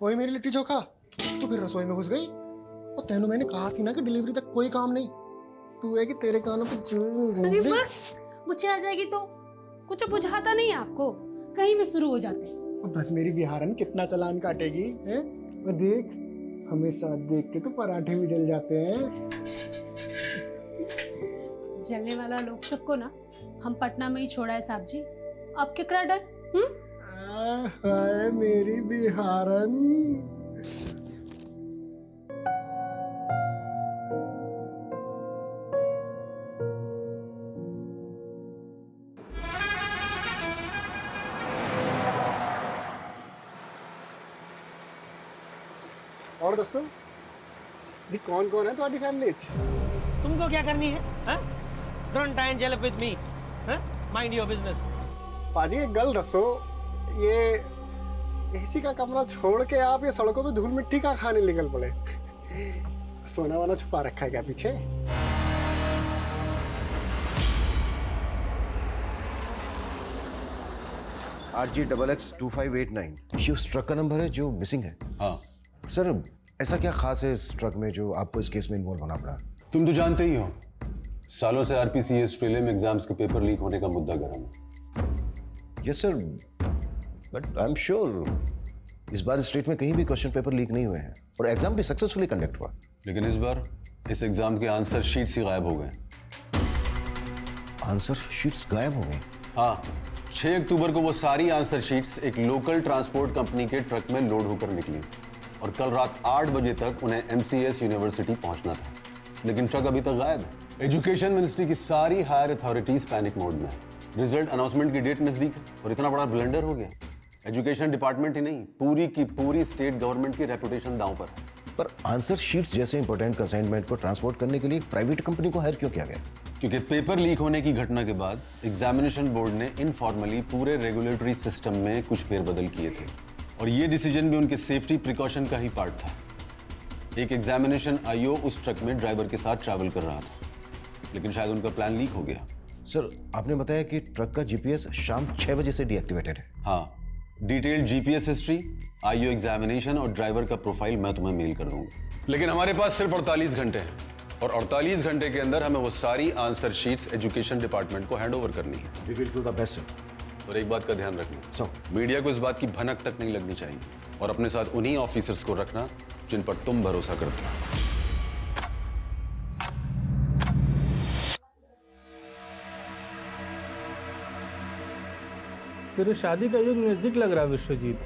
वही मेरी लिट्टी चोखा, तू फिर रसोई में घुस गई। और तेनू मैंने कहा थी ना कि डिलीवरी तक कोई काम नहीं। तू है कि तेरे कानों पे अरे वाह, मुझे आ जाएगी तो कुछ बुझाता नहीं है आपको, कहीं भी शुरू हो जाते हैं। बस मेरी बिहारन कितना चालान काटेगी है? वो देख, हमेशा देख के तो पराठे भी जल जाते हैं। जलने वाला लोग सबको ना हम पटना में ही छोड़ा है साहब जी, अब केकरा डर? हाय मेरी बिहारन। और दोस्तों जी, कौन कौन है तुम्हारी फैमिली? तुमको क्या करनी है? Don't try and jell with me. Mind your business. पाजी एक गल दसो, ये एसी का कमरा छोड़ के आप ये सड़कों पे धूल मिट्टी का खाने निकल पड़े? सोना वाना छुपा रखा है क्या पीछे? RG XX2589 ये उस ट्रक का नंबर है जो मिसिंग है। हाँ, सर ऐसा क्या खास है इस ट्रक में जो आपको इस केस में इन्वॉल्व होना पड़ा? तुम तो जानते ही हो, सालों से आरपीसीएस प्रीलिम एग्जाम्स के पेपर लीक होने का मुद्दा गर्म है। Yes sir, but I am sure इस बार स्टेट में कहीं भी क्वेश्चन पेपर लीक नहीं हुए हैं और एग्जाम भी सक्सेसफुली कंडक्ट हुआ। लेकिन इस बार इस एग्जाम के आंसर शीट्स ही गायब हो गए। आंसर शीट्स गायब हो गई? हाँ, 6 अक्टूबर को वो सारी आंसर शीट्स एक लोकल ट्रांसपोर्ट कंपनी के ट्रक में लोड होकर निकली और कल रात 8 बजे तक उन्हें MCS यूनिवर्सिटी पहुंचना था, लेकिन ट्रक अभी तक गायब है। एजुकेशन मिनिस्ट्री की सारी हायर अथॉरिटीज पैनिक मोड में है। रिजल्ट अनाउंसमेंट की डेट नजदीक है और इतना बड़ा ब्लंडर हो गया। एजुकेशन डिपार्टमेंट ही नहीं, पूरी की पूरी स्टेट गवर्नमेंट की रेपुटेशन दांव पर है। पर आंसर शीट्स जैसे इंपॉर्टेंट असाइनमेंट को ट्रांसपोर्ट करने के लिए एक प्राइवेट कंपनी को हायर क्यों किया गया? क्योंकि पेपर लीक होने की घटना के बाद एग्जामिनेशन बोर्ड ने इनफॉर्मली पूरे रेगुलेटरी सिस्टम में कुछ फेरबदल किए थे और ये डिसीजन भी उनके सेफ्टी प्रिकॉशन का ही पार्ट था। एक एग्जामिनेशन आईओ उस ट्रक में ड्राइवर के साथ ट्रैवल कर रहा था, लेकिन शायद उनका प्लान लीक हो गया। सर आपने बताया कि ट्रक का जीपीएस शाम 6 बजे से डीएक्टिवेटेड है। हाँ, detailed GPS history, IO examination और ड्राइवर का प्रोफाइल मैं तुम्हें मेल कर दूंगा। लेकिन हमारे पास सिर्फ 48 घंटे हैं और 48 घंटे के अंदर हमें वो सारी आंसर शीट्स एजुकेशन डिपार्टमेंट को हैंड ओवर करनी है। We will do the best sir. और एक बात का ध्यान रखना, सो मीडिया को इस बात की भनक तक नहीं लगनी चाहिए और अपने साथ उन्हीं ऑफिसर्स को रखना जिन पर तुम भरोसा करते हो। तेरी शादी का युग नजदीक लग रहा है विश्वजीत,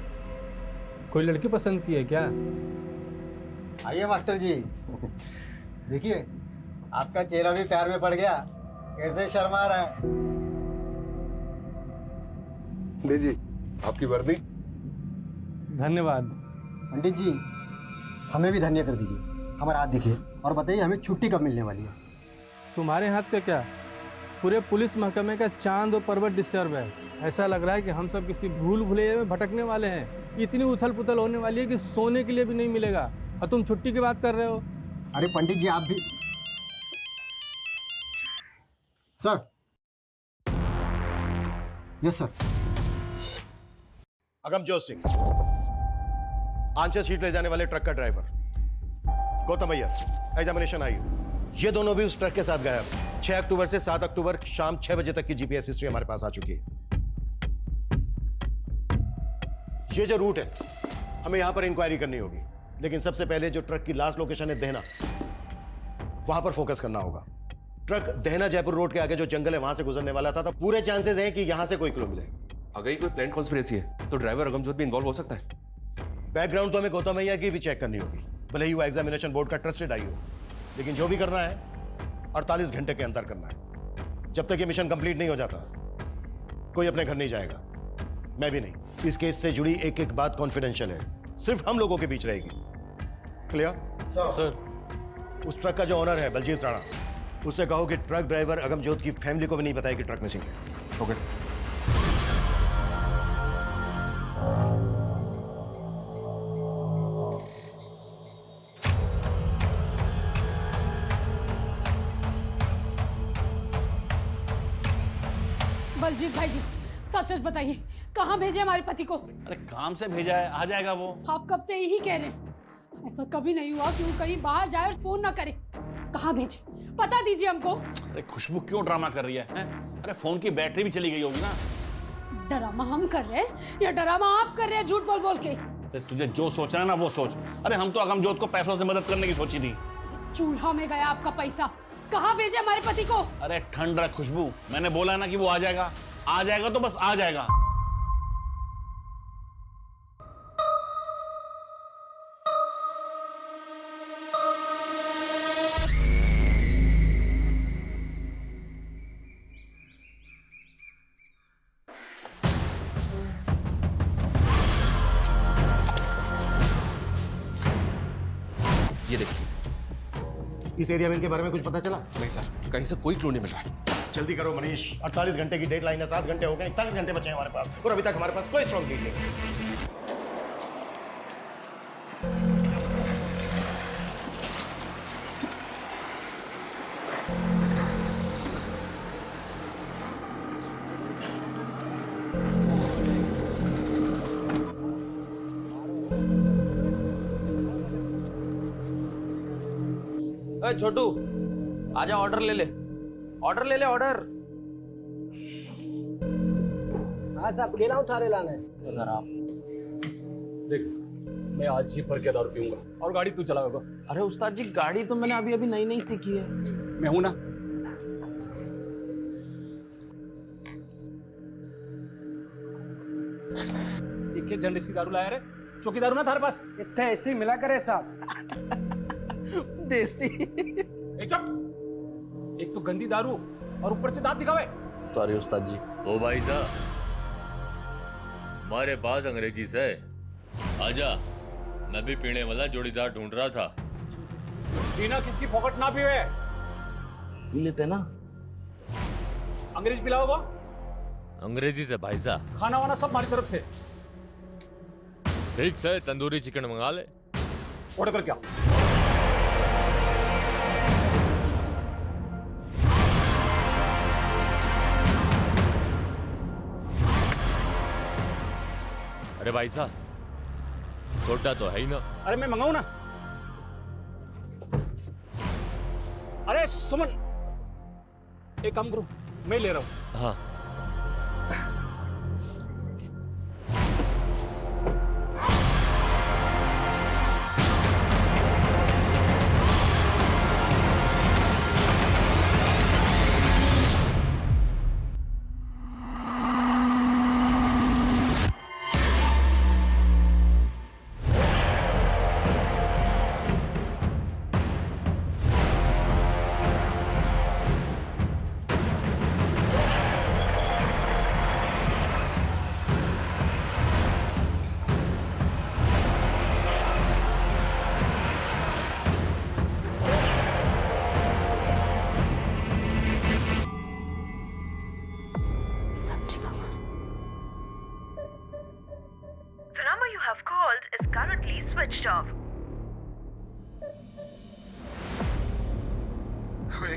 कोई लड़की पसंद की है क्या? आइए मास्टर जी, देखिए आपका चेहरा भी प्यार में पड़ गया, कैसे शर्मा रहा है। लीजिए आपकी वर्दी। धन्यवाद। पंडित जी, हमें भी धन्य कर दीजिए, हमारा हाथ दिखिए और बताइए हमें छुट्टी कब मिलने वाली है। तुम्हारे हाथ का क्या, पूरे पुलिस महकमे का चांद और पर्वत डिस्टर्ब है। ऐसा लग रहा है कि हम सब किसी भूल भुलैया में भटकने वाले हैं। इतनी उथल पुथल होने वाली है कि सोने के लिए भी नहीं मिलेगा और तुम छुट्टी की बात कर रहे हो। अरे पंडित जी आप भी। Sir. Yes sir. Agamjot Singh, answer sheet ले जाने वाले ट्रक का ड्राइवर गौतम अय्यर, एग्जामिनेशन आई, ये दोनों भी उस ट्रक के साथ गायब। 6 अक्टूबर से 7 अक्टूबर शाम 6 बजे तक की जीपीएस हिस्ट्री हमारे पास आ चुकी है। ये जो रूट है, हमें यहां पर इंक्वायरी करनी होगी, लेकिन सबसे पहले जो ट्रक की लास्ट लोकेशन है देहना, वहां पर फोकस करना होगा। ट्रक देहना जयपुर रोड के आगे जो जंगल है वहां से गुजरने वाला था, तो पूरे चांसेस हैं कि यहां से कोई क्लू मिले। अगर ये कोई प्लान कॉन्स्पिरेसी है तो ड्राइवर अगमजोत भी इन्वॉल्व हो सकता है। बैकग्राउंड तो हमें गौतम अय्यर की भी चेक करनी होगी, भले ही वो एग्जामिनेशन बोर्ड का ट्रस्टेड आई हो, लेकिन जो भी करना है 48 घंटे के अंदर करना है। जब तक ये मिशन कंप्लीट नहीं हो जाता कोई अपने घर नहीं जाएगा, मैं भी नहीं। इस केस से जुड़ी एक एक बात कॉन्फिडेंशियल है, सिर्फ हम लोगों के बीच रहेगी। Clear sir. उस ट्रक का जो ओनर है बलजीत राणा, उससे कहो कि ट्रक ड्राइवर अगमजोत की फैमिली को भी नहीं बताया कि ट्रक मिसिंग है। ओके। बलजीत भाई जी, सच सच बताइए, कहाँ भेजे हमारे पति को? अरे काम से भेजा है, आ जाएगा वो। आप कब से यही कह रहे हैं? ऐसा कभी नहीं हुआ कि वो कहीं बाहर जाए और फोन ना करे। कहाँ भेजे, पता दीजिए हमको। अरे खुशबू क्यों ड्रामा कर रही है? अरे फोन की बैटरी भी चली गई होगी ना। ड्रामा हम कर रहे हैं या ड्रामा आप कर रहे हैं झूठ बोल बोल के? अरे तुझे जो सोचना है ना वो सोच। अरे हम तो अगमजोत को पैसों से मदद करने की सोची थी। चूल्हा में गया आपका पैसा। कहाँ भेजे हमारे पति को? अरे ठंड रख खुशबू, मैंने बोला ना कि वो आ जाएगा। आ जाएगा तो बस आ जाएगा। ये देखिए। इस एरिया में इनके बारे में कुछ पता चला? नहीं सर, कहीं से कोई क्लू नहीं मिल रहा है। जल्दी करो मनीष, 48 घंटे की डेडलाइन है, 7 घंटे हो गए, 41 घंटे बचे हैं हमारे पास और अभी तक हमारे पास कोई स्ट्रॉन्ग लीड नहीं। छोटू आजा, ऑर्डर ले ले, ऑर्डर ले ले, ऑर्डर। हाँ साहब, केला उतारे लाना है। सर आप देख, मैं आज ही भर के दारू पीऊंगा और गाड़ी तू चलाओगा। अरे उस्ताद जी, गाड़ी तो मैंने अभी अभी नई नई सीखी है। मैं हूं ना। एक झंडे सी दारू लाया रे, चौकी दारू ना थारे पास? इतने ऐसे ही मिला करे साहब। देसी। चुप, एक तो गंदी दारू और ऊपर से दांत दिखावे। सॉरी उस्ताद जी। ओ भाई साहब, हमारे पास अंग्रेजी से आजा, मैं भी पीने वाला जोड़ीदार ढूंढ रहा था। पीना किसकी पॉकेट ना पीवे। पी लेते ना। अंग्रेज पिलाओगा? अंग्रेजी से भाई साहब। खाना वाना सब हमारी तरफ से। ठीक से तंदूरी चिकन मंगा ले। ऑर्डर कर क्या? अरे भाई साहब, छोटा तो है ही ना। अरे मैं मंगाऊं ना। अरे सुमन, एक काम करो, मैं ले रहा हूं। हाँ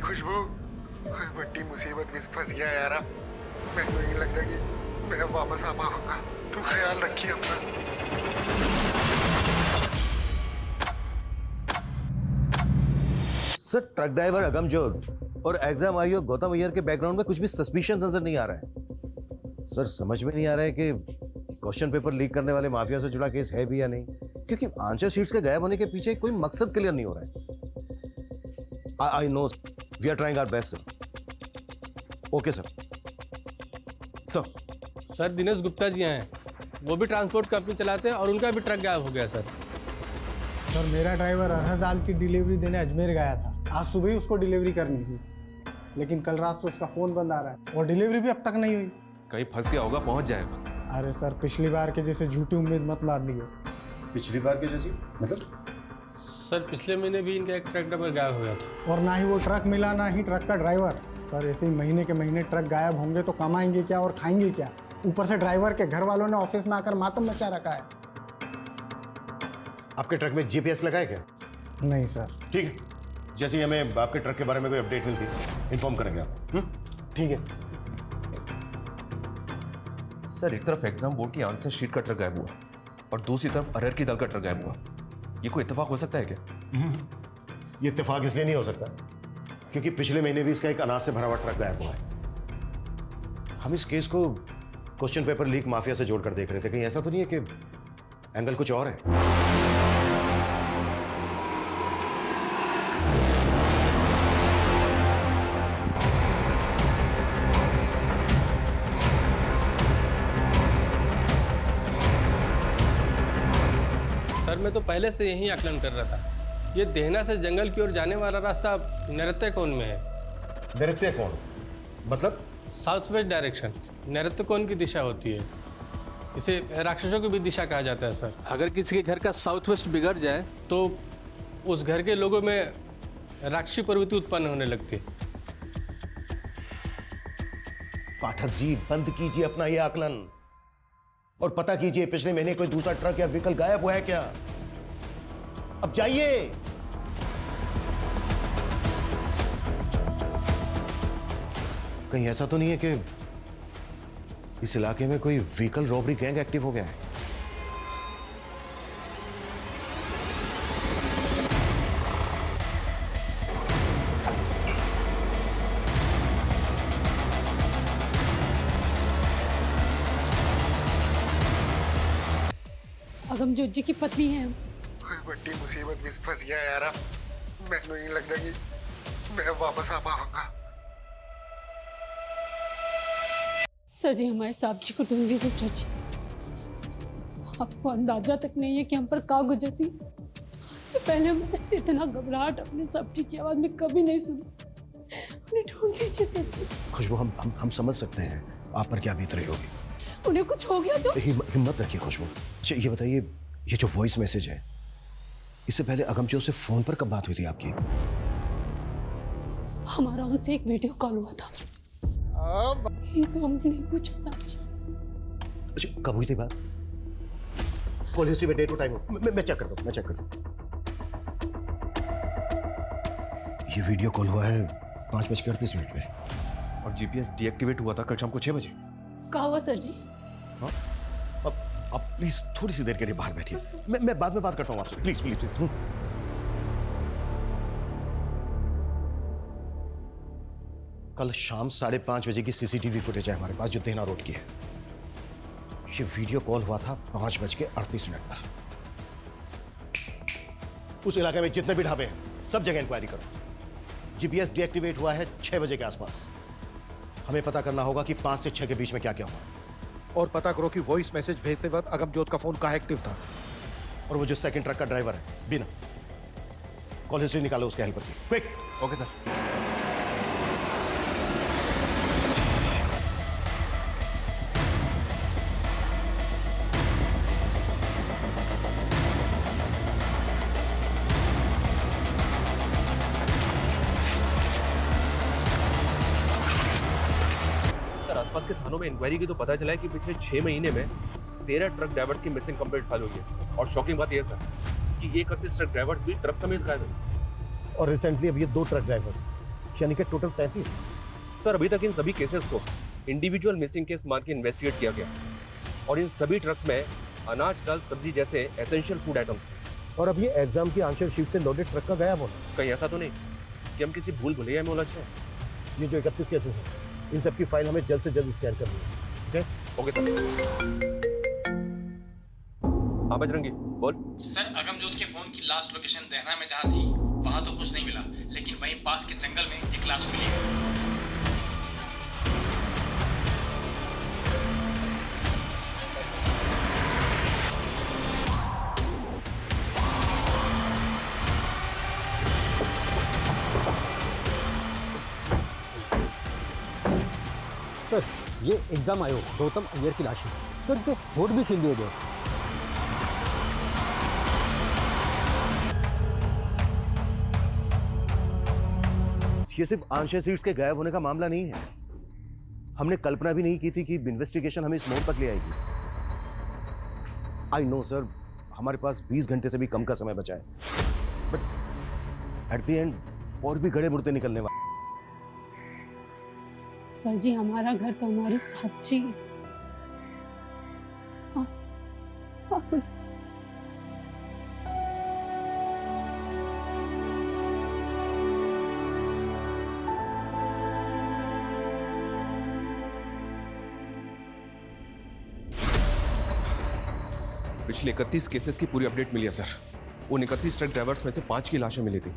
खुशबू, बड़ी मुसीबत में फंस गया यार। मैं नहीं लगता कि मैं अब वापस आ पाऊंगा। तू ख्याल रखिए अपना। सर, ट्रक ड्राइवर अगमजोत और एग्जाम आईओ गौतम अय्यर के बैकग्राउंड में कुछ भी सस्पिशन नजर नहीं आ रहा है। सर, समझ में नहीं आ रहा है कि क्वेश्चन पेपर लीक करने वाले माफिया से जुड़ा केस है भी या नहीं, क्योंकि आंसर शीट्स के गायब होने के पीछे कोई मकसद क्लियर नहीं हो रहा है। I know, we are trying our best, sir. Okay, sir. Sir. Sir, Dinesh Gupta ji हैं, वो भी ट्रांसपोर्ट कंपनी चलाते हैं और उनका भी ट्रक गायब हो गया सर। सर, मेरा ड्राइवर अरहर दाल की डिलीवरी देने अजमेर गया था। आज सुबह ही उसको डिलीवरी करनी थी, लेकिन कल रात से उसका फोन बंद आ रहा है और डिलीवरी भी अब तक नहीं हुई। कहीं फंस गया होगा, पहुंच जाएगा। अरे सर, पिछली बार के जैसे झूठी उम्मीद मत बांधिए। पिछली बार के जैसी मतलब? सर, पिछले महीने भी इनका एक ट्रक ड्राइवर गायब हो गया था। और ना ही वो ट्रक मिला, ना ही ट्रक का ड्राइवर। सर, ऐसे ही महीने के महीने ट्रक गायब होंगे तो कमाएंगे क्या और खाएंगे क्या? ऊपर से ड्राइवर के घर वालों ने ऑफिस में आकर मातम मचा रखा है। आपके ट्रक में जीपीएस लगा है क्या? नहीं सर। ठीक है, जैसे ही हमें आपके ट्रक के बारे में कोई अपडेट मिलती है इन्फॉर्म करेंगे आप। ठीक है सर। सर एक तरफ एग्जाम बोर्ड की आंसर शीट का ट्रक गायब हुआ और दूसरी तरफ अरहर की दाल का ट्रक गायब हुआ। ये कोई इत्तेफाक हो सकता है क्या? ये इत्तेफाक इसलिए नहीं हो सकता क्योंकि पिछले महीने भी इसका एक अनाज से भरा हुआ ट्रक गायब हुआ है। हम इस केस को क्वेश्चन पेपर लीक माफिया से जोड़कर देख रहे थे। कहीं ऐसा तो नहीं है कि एंगल कुछ और है? सर मैं तो पहले से यही आकलन कर रहा था। ये देहना से जंगल की ओर जाने वाला रास्ता नृत्यकोण में है। नृत्यकोण मतलब? साउथ वेस्ट डायरेक्शन नृत्यकोण की दिशा होती है। इसे राक्षसों की भी दिशा कहा जाता है सर। अगर किसी के घर का साउथ वेस्ट बिगड़ जाए तो उस घर के लोगों में राक्षसी प्रवृत्ति उत्पन्न होने लगती है। पाठक जी बंद कीजिए अपना ये आकलन और पता कीजिए पिछले महीने कोई दूसरा ट्रक या व्हीकल गायब हुआ है क्या? अब जाइए। कहीं ऐसा तो नहीं है कि इस इलाके में कोई व्हीकल रॉबरी गैंग एक्टिव हो गया है? अगमजोत जी की पत्नी है हम। बड़ी मुसीबत में फंस गया यार। मैंने नहीं लगता कि मैं वापस आ पाऊंगा। सर जी हमारे साहब जी को ढूंढ दीजिए सर जी। आपको अंदाजा तक नहीं है कि हम पर का गुजरती। इससे पहले मैंने इतना घबराहट अपने साहब जी की आवाज में कभी नहीं सुनी। उन्हें ढूंढ दीजिए सर जी। खुशबू हम समझ सकते हैं आप पर क्या बीत रही होगी। उन्हें कुछ हो गया तो? हिम्मत रखिए खुशबू। ये बताइए ये जो वॉइस मैसेज है इससे पहले अगमजोत से फोन पर कब बात हुई थी आपकी? हमारा उनसे एक वीडियो कॉल हुआ था। ये तो हमने नहीं पूछा साहब जी। अच्छा कब हुई थी बात? कॉल हिस्ट्री में डेट और टाइम मैं चेक करता हूँ। ये वीडियो कॉल हुआ है 5:38 में और जीपीएस डीएक्टिवेट हुआ था कल शाम को 6 बजे। कहा हुआ सर जी? हाँ? अब प्लीज थोड़ी सी देर के लिए बाहर बैठिए। मैं बाद में बात करता हूँ आपसे। प्लीज। कल शाम 5:30 बजे की सीसीटीवी फुटेज है हमारे पास जो देना रोड की है। ये वीडियो कॉल हुआ था 5:38 पर। उस इलाके में जितने भी ढाबे हैं सब जगह इंक्वायरी करो। जीपीएस डीएक्टिवेट हुआ है 6 बजे के आसपास। हमें पता करना होगा कि 5 से 6 के बीच में क्या क्या हुआ और पता करो कि वॉइस मैसेज भेजते वक्त अगमजोत का फोन कहाँ एक्टिव था और वो जो सेकंड ट्रक का ड्राइवर है बिना। कॉल हिस्ट्री निकालो उसके हेल्पर की। क्विक। Okay sir. आसपास के थानों में इंक्वायरी की तो पता चला है कि पिछले 6 महीने में 13 ट्रक ड्राइवर्स की मिसिंग कंप्लेंट फाइल हुई है। और शॉकिंग बात यह सर कि ये 31 ट्रक ड्राइवर्स भी ट्रक समेत गायब हैं। और रिसेंटली अब ये 2 ट्रक ड्राइवर्स यानी कि टोटल 33। सर अभी तक इन सभी केसेस को इंडिविजुअल मिसिंग केस मान के इन्वेस्टिगेट किया गया और इन सभी ट्रक्स में अनाज दाल सब्जी जैसे एसेंशियल फूड आइटम्स थे। और अब ये एग्जाम की आंसर शीट से लोडेड ट्रक का गायब होना। कहीं ऐसा तो नहीं कि हम किसी भूल भुलैया में उलझ गए? ये जो 31 केसेस हैं इन सब की फाइल हमें जल्द से जल्द स्कैन करनी है। Okay sir. हाँ बजरंगी बोल। सर अगमजोत के फोन की लास्ट लोकेशन देहना में जहाँ थी वहाँ तो कुछ नहीं मिला, लेकिन वहीं पास के जंगल में एक लाश मिली है। सर ये एग्जाम आयोग गौतम अय्यर की लाश है। सर इनके वोट भी सील दिए गए। ये सिर्फ आंशिक सीट्स के गायब होने का मामला नहीं है। हमने कल्पना भी नहीं की थी कि इन्वेस्टिगेशन हमें इस मोड़ तक ले आएगी। आई नो सर हमारे पास 20 घंटे से भी कम का समय बचा है, बट एट द एंड और भी गड़े मुर्दे निकलने वाले। सर जी हमारा घर तो हमारी साक्षी है। पिछले 31 केसेस की पूरी अपडेट मिली है सर। उन 31 ट्रक ड्राइवर्स में से 5 की लाशें मिली थी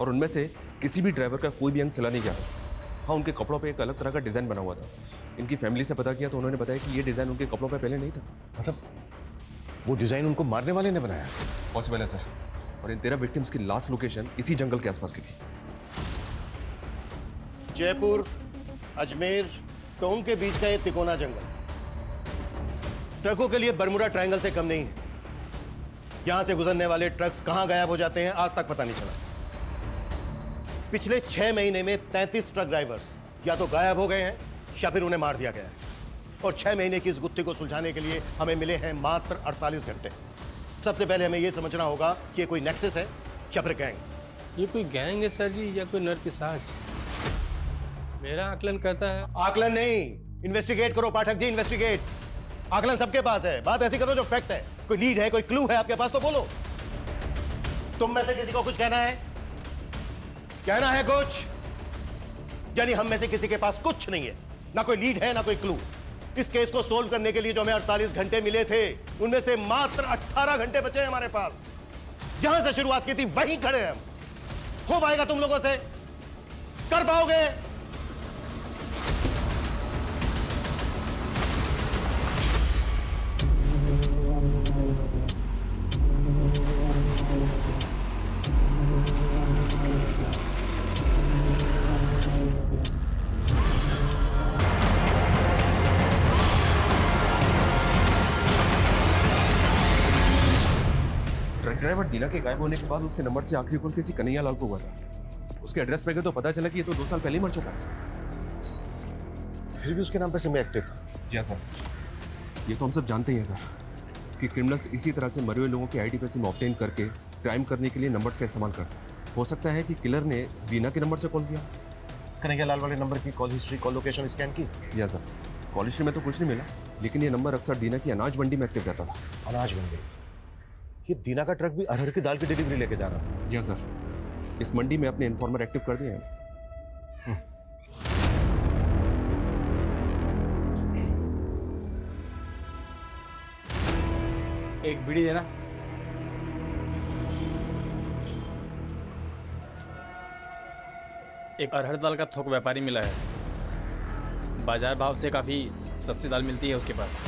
और उनमें से किसी भी ड्राइवर का कोई भी अंग सिला नहीं गया था। हाँ, उनके कपड़ों पे एक अलग तरह का डिज़ाइन बना हुआ था। इनकी फैमिली से पता किया तो उन्होंने बताया कि ये डिज़ाइन उनके कपड़ों पे पहले नहीं था। मतलब वो डिज़ाइन उनको मारने वाले ने बनाया? पॉसिबल है सर। और इन 13 विक्टिम्स की लास्ट लोकेशन इसी जंगल के आसपास की थी। जयपुर अजमेर टोंक के बीच का ये तिकोना जंगल ट्रकों के लिए बर्मुडा ट्रायंगल से कम नहीं है। यहां से गुजरने वाले ट्रक्स कहां गायब हो जाते हैं आज तक पता नहीं चला। पिछले 6 महीने में 33 ट्रक ड्राइवर्स या तो गायब हो गए हैं या फिर उन्हें मार दिया गया है। और 6 महीने की इस गुत्थी को सुलझाने के लिए हमें मिले हैं मात्र 48 घंटे। सबसे पहले हमें यह समझना होगा कि ये कोई नेक्सस है या फिर गैंग। ये कोई गैंग है सर जी या कोई नरपिशाच? मेरा आकलन कहता है। आकलन नहीं, इन्वेस्टिगेट करो पाठक जी, इन्वेस्टिगेट। आकलन सबके पास है, बात ऐसी करो जो फैक्ट है। कोई लीड है, कोई क्लू है आपके पास तो बोलो। तुम में से किसी को कुछ कहना है? कहना है कुछ? यानी हम में से किसी के पास कुछ नहीं है, ना कोई लीड है ना कोई क्लू। इस केस को सोल्व करने के लिए जो हमें 48 घंटे मिले थे उनमें से मात्र 18 घंटे बचे हैं हमारे पास। जहां से शुरुआत की थी वहीं खड़े हैं हम। हो पाएगा तुम लोगों से? कर पाओगे? ड्राइवर दीना के गायब होने के बाद उसके नंबर से आखिरी कॉल किसी कन्हैया लाल को हुआ था। उसके एड्रेस पे गए तो पता चला कि ये तो 2 साल पहले ही मर चुका है। फिर भी उसके नाम पे सिम एक्टिव था। जी सर, ये तो हम सब जानते ही हैं सर कि क्रिमिनल्स इसी तरह से मरे हुए लोगों के आईडी पे सिम ऑब्टेन करके क्राइम करने के लिए नंबर्स का इस्तेमाल करते हैं। हो सकता है कि किलर ने दीना के नंबर से कॉल किया। कन्हैया लाल वाले नंबर की call history, call location scan की? जी सर, कॉल हिस्ट्री में तो कुछ नहीं मिला, लेकिन ये नंबर अक्सर दीना की अनाज मंडी में एक्टिव रहता था। अनाज मंडी? ये दीना का ट्रक भी अरहर की दाल की डिलीवरी लेके जा रहा है। जी सर, इस मंडी में अपने इन्फॉर्मर एक्टिव कर दिए हैं। एक बीड़ी देना। एक अरहर दाल का थोक व्यापारी मिला है, बाजार भाव से काफी सस्ती दाल मिलती है उसके पास।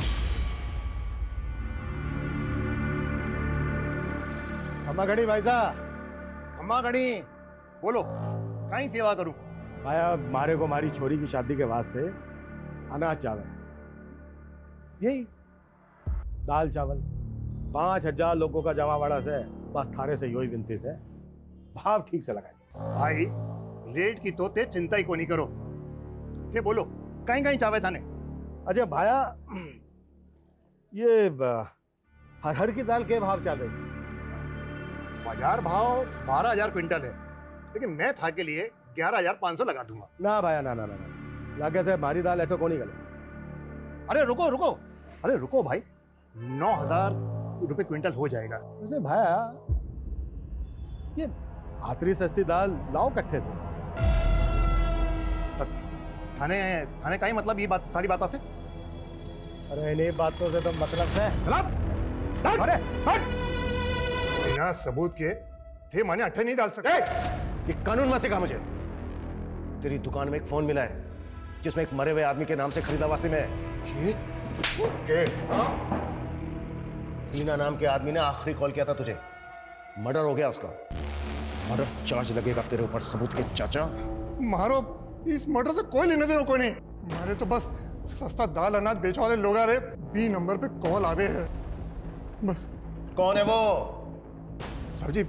खम्मा घड़ी भाई साहब, खम्मा घड़ी बोलो, कहीं सेवा करूं? भाया मारे को मारी छोरी की शादी के वास्ते अनाज चावल, यही दाल चावल 5000 लोगों का जमावाड़ा से बस थारे से योही विनती से भाव ठीक से लगाए। भाई रेट की तो ते चिंता ही को नहीं करो। ते बोलो कहीं कहीं चावे थाने? अच्छा भाया, ये हर की दाल के भाव चल रहे थे? बाजार भाव 12000 क्विंटल है, लेकिन मैं था के लिए 11500 लगा दूंगा। ना भाया ना ना ना ना, लागे से मारी दाल ऐठो कोनी गले। अरे रुको रुको, अरे रुको भाई, 9000 रुपए क्विंटल हो जाएगा। वैसे भाया ये आतरी सस्ती दाल लाओ कट्ठे से। थाने थाने का ही मतलब ये बात, सारी बातों से? अरे इन्हीं बातों से तो मतलब है। अरे हट! बिना सबूत के थे माने अट्ठे नहीं डाल सकते। ये कानून में सिखा मुझे। तेरी दुकान में एक फोन मिला है जिसमें एक मरे हुए आदमी के नाम से खरीदा हुआ सिम है। दीना नाम के आदमी ने आखिरी कॉल किया था तुझे, मर्डर हो गया उसका। मर्डर चार्ज लगेगा तेरे ऊपर सबूत के चाचा। मारो, इस मर्डर से कोई लेने देना कोई नहीं। मारे तो बस सस्ता दाल अनाज बेचने वाले लोग आ रहे, बी नंबर पे कॉल आवे है बस। कौन है वो? सर जी,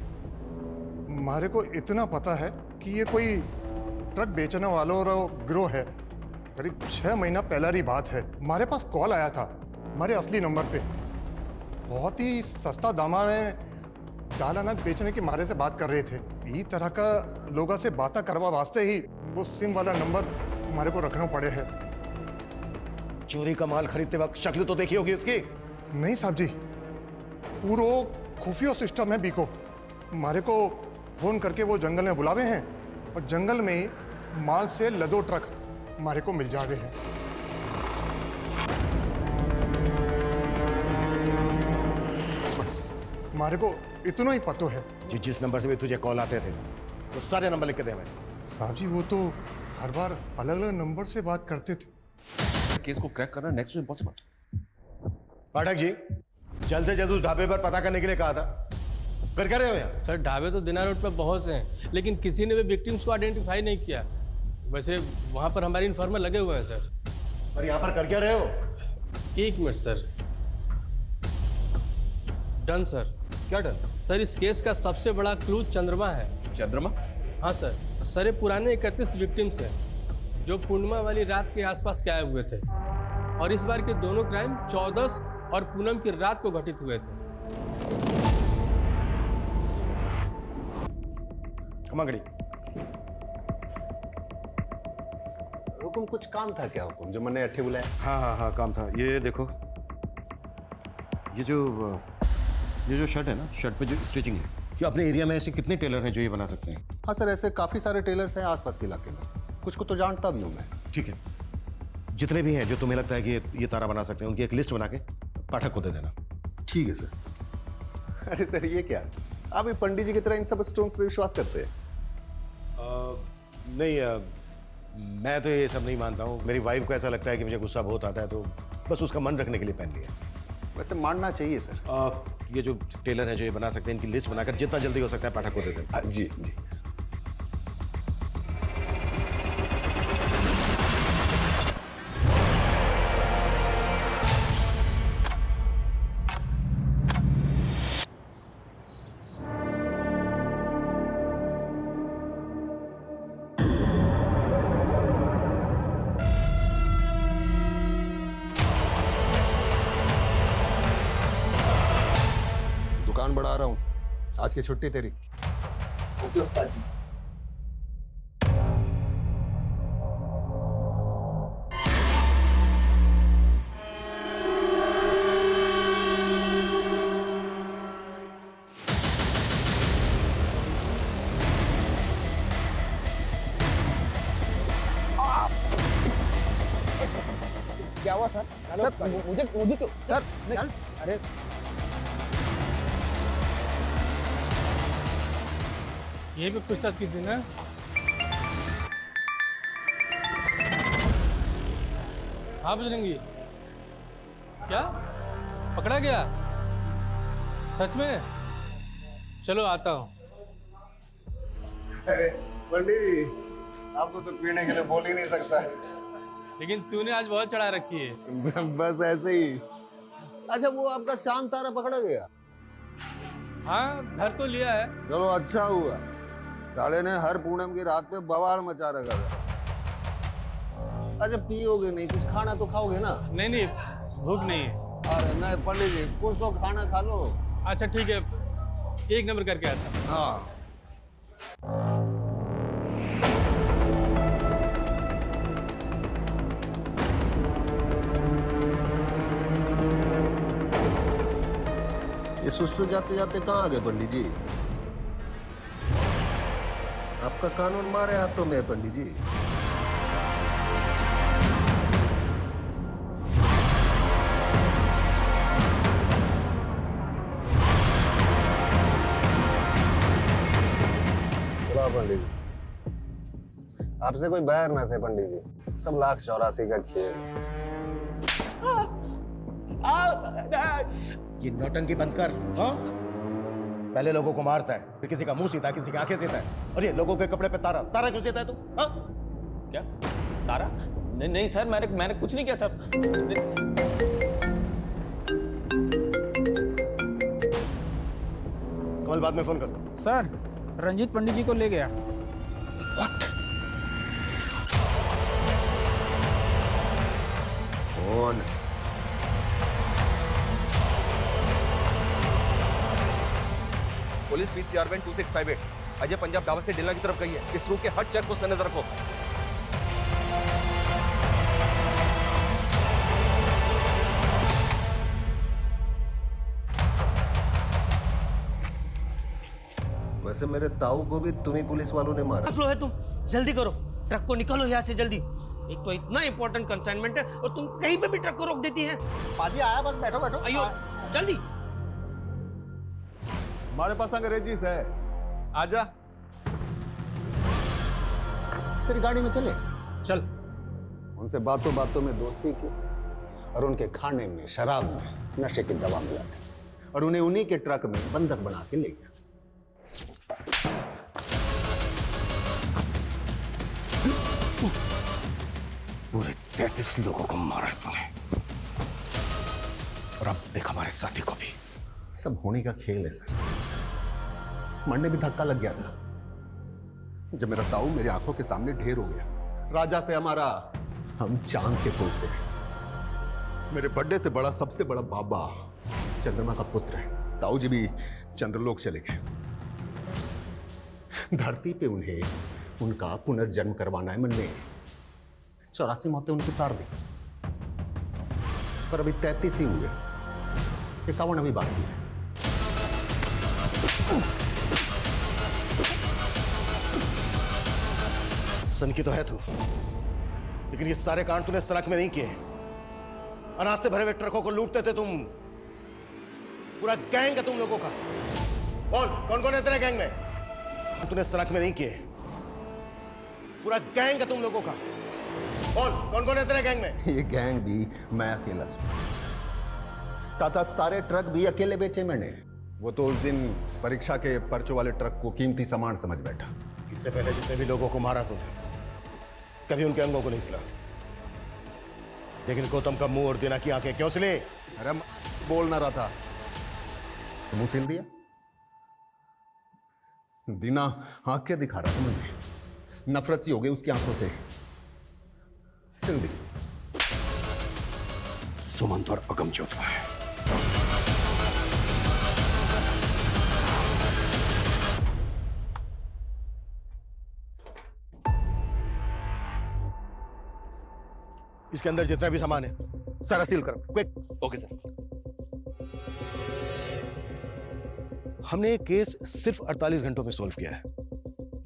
मारे को इतना पता है कि ये कोई ट्रक बेचने वालों का गिरोह है। करीब 6 महीना पहला की बात है, हमारे पास कॉल आया था हमारे असली नंबर पे। बहुत ही सस्ता दामा में दाल अनाज बेचने के मारे से बात कर रहे थे। इस तरह का लोगों से बातें करवा वास्ते ही वो सिम वाला नंबर हमारे को रखना पड़े है। चोरी का माल खरीदते वक्त शक्ल तो देखी होगी इसकी? नहीं साहब जी, पूरा खुफिया सिस्टम है बीको। हमारे को फोन करके वो जंगल में बुलावे हैं और जंगल में ही माल से लदो ट्रक हमारे को मिल जावे हैं। मारे को इतना ही पतो है। जिस नंबर से भी तुझे कॉल आते थे वो सारे नंबर लिख के दे हमें। साहब जी वो तो हर बार अलग अलग नंबर से बात करते थे। केस को क्रैक करना next to impossible. Pathak ji जल्द से जल्द उस ढाबे पर पता करने के लिए कहा था, कर क्या रहे हो यहाँ? सर ढाबे तो दिनार रोड पे बहुत से हैं, लेकिन किसी ने भी विक्टिम्स को आइडेंटिफाई नहीं किया। वैसे वहाँ पर हमारे इन्फॉर्मर लगे हुए हैं सर। और यहाँ पर कर क्या रहे हो? एक मिनट सर। Done sir. क्या डन? सर इस केस का सबसे बड़ा क्लू चंद्रमा है। चंद्रमा? हाँ सर। सर ये पुराने 31 विक्टिम्स हैं जो पूर्णिमा वाली रात के आसपास गायब हुए थे, और इस बार के दोनों क्राइम 14 और पूनम की रात को घटित हुए थे। कमांगड़ी हुकुम कुछ काम था क्या हुकुम जो मैंने अट्ठे बुलाया? हाँ काम था। ये देखो ये जो शर्ट है ना, शर्ट पे जो स्टिचिंग है, कि अपने एरिया में ऐसे कितने टेलर हैं जो ये बना सकते हैं? हाँ सर, ऐसे काफ़ी सारे टेलर्स हैं आसपास के इलाके में, कुछ को तो जानता भी हूँ मैं। ठीक है, जितने भी हैं जो तुम्हें लगता है कि ये तारा बना सकते हैं उनकी एक लिस्ट बना के पाठक को दे देना। ठीक है सर। अरे सर ये क्या, आप भी पंडित जी की तरह इन सब स्टोन्स पे विश्वास करते हैं? नहीं, मैं तो ये सब नहीं मानता हूँ। मेरी वाइफ को ऐसा लगता है कि मुझे गुस्सा बहुत आता है, तो बस उसका मन रखने के लिए पहन लिया। वैसे मानना चाहिए सर। ये जो टेलर हैं जो ये बना सकते हैं, इनकी लिस्ट बनाकर जितना जल्दी हो सकता है पाठक को दे देना। जी जी। दुकान बढ़ा रहा हूँ, आज की छुट्टी तेरी। ओके उस्ताद जी। क्या हुआ सर? सर मुझे क्यों सर? अरे ये भी पूछताछ की थी ना? हाँ बजरंगी, क्या पकड़ा गया? सच में? चलो आता हूँ। अरे पंडित जी, आपको तो पीने के लिए बोल ही नहीं सकता। लेकिन तूने आज बहुत चढ़ा रखी है। बस ऐसे ही। अच्छा वो आपका चांद तारा पकड़ा गया? हाँ धर तो लिया है। चलो अच्छा हुआ, साले ने हर पूनम की रात पे बवाल मचा रखा था। अच्छा पियोगे नहीं, कुछ खाना तो खाओगे ना? नहीं भूख नहीं है। अरे नहीं पंडित जी, कुछ तो खाना खा लो। अच्छा ठीक है, एक नंबर करके आता। हाँ ये सुसु जाते जाते कहाँ आ गए पंडित जी? आपका कानून मारे हाथों में है पंडित जी। चलो पंडित जी, आपसे कोई बैर ना से पंडित जी, सब लाख 84 का खेल। ये नौटंकी बंद कर। हाँ? पहले लोगों को मारता है, फिर किसी का मुंह सीता है, किसी की आंखें सीता है, और ये लोगों के कपड़े पे तारा क्यों सीता है तू? हाँ? क्या तारा? नहीं सर, मैंने कुछ नहीं किया सर। कल बाद में फोन कर। सर रंजीत पंडित जी को ले गया। कौन? पुलिस PCR 2658 अजय पंजाब ढाबा से डिलना की तरफ गई है। इस रूट के हर चेक पोस्ट पे नजर रखो। वैसे मेरे ताऊ को भी तुम ही पुलिस वालों ने मारा। लो है तुम, जल्दी करो, ट्रक को निकालो यहाँ से जल्दी। एक तो इतना इंपॉर्टेंट कंसाइनमेंट है और तुम कहीं पे भी ट्रक को रोक देती है। पाजी आया, बस बैठो बैठो। आइयो जल्दी। हमारे पास अंग्रेजी है, आजा। तेरी गाड़ी में चले। चल। उनसे बातों बातों में दोस्ती की और उनके खाने में, शराब में नशे की दवा मिलाते और उन्हें उन्हीं के ट्रक में बंधक बना के ले गया। पूरे 33 लोगों को मारा है तूने, और अब देख हमारे साथी को भी। सब होने का खेल है सर। मरने भी धक्का लग गया था जब मेरा ताऊ मेरी आंखों के सामने ढेर हो गया। राजा से हमारा, हम चांद के पुल से। मेरे बर्थडे से बड़ा, सबसे बड़ा बाबा चंद्रमा का पुत्र है। ताऊ जी भी चंद्रलोक चले गए। धरती पे उन्हें उनका पुनर्जन्म करवाना है मन में। 84 मौतें उनकी उतार दी, पर अभी 33 ही हुए। 51 अभी बाकी है। सन की तो है तू, लेकिन ये सारे कांड तूने सड़क में नहीं किए। अनाज से भरे हुए ट्रकों को लूटते थे तुम। पूरा गैंग है तुम लोगों का। कौन कौन है तेरे गैंग में? तूने सड़क में नहीं किए। पूरा गैंग है तुम लोगों का। कौन कौन है तेरे गैंग में? ये गैंग भी मैं अकेला हूं। साथ साथ सारे ट्रक भी अकेले बेचे मैंने। वो तो उस दिन परीक्षा के पर्चों वाले ट्रक को कीमती सामान समझ बैठा। इससे पहले जितने भी लोगों को मारा तूने, कभी उनके अंगों को नहीं सिला। लेकिन गौतम का मुंह और दीना की आंखें क्यों सिले? अरे बोल ना रहा था तो मुंह सिल दिया। दीना आंखें दिखा रहा था मुझे। नफरत सी हो गई उसकी आंखों से, सिल दी। सुमंत और अगमज्योत का है। इसके अंदर जितना भी सामान है सारा सील करो, क्विक। Okay sir. हमने ये केस सिर्फ 48 घंटों में सॉल्व किया है।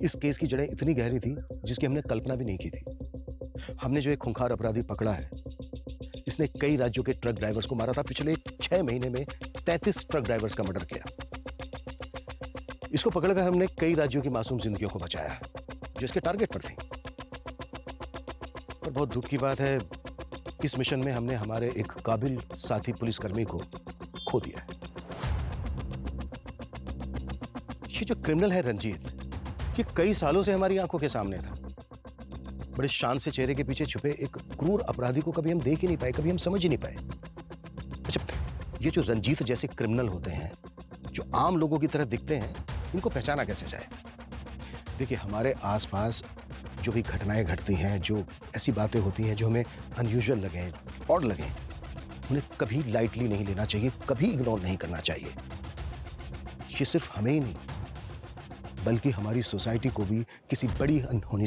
इस केस की जड़ें इतनी गहरी थी जिसकी हमने कल्पना भी नहीं की थी। हमने जो एक खूंखार अपराधी पकड़ा है, इसने कई राज्यों के ट्रक ड्राइवर्स को मारा था। पिछले 6 महीने में 33 ट्रक ड्राइवर्स का मर्डर किया। इसको पकड़कर हमने कई राज्यों की मासूम जिंदगियों को बचाया जो इसके टारगेट पर थी। और बहुत दुख की बात है, इस मिशन में हमने हमारे एक काबिल साथी पुलिसकर्मी को खो दिया है। ये जो क्रिमिनल है रंजीत, ये कई सालों से हमारी आंखों के सामने था। बड़े शान से चेहरे के पीछे छुपे एक क्रूर अपराधी को कभी हम देख ही नहीं पाए, कभी हम समझ ही नहीं पाए। अच्छा, ये जो रंजीत जैसे क्रिमिनल होते हैं, जो आम लोगों की तरह दिखते हैं, इनको पहचाना कैसे जाए? देखिए, हमारे आसपास जो भी घटनाएं घटती हैं, जो ऐसी बातें होती हैं जो हमें अनयूजुअल लगे, ऑड लगे, उन्हें कभी लाइटली नहीं लेना चाहिए, कभी इग्नोर नहीं करना चाहिए। ये सिर्फ हमें ही नहीं, बल्कि हमारी सोसाइटी को भी किसी बड़ी अनहोनी से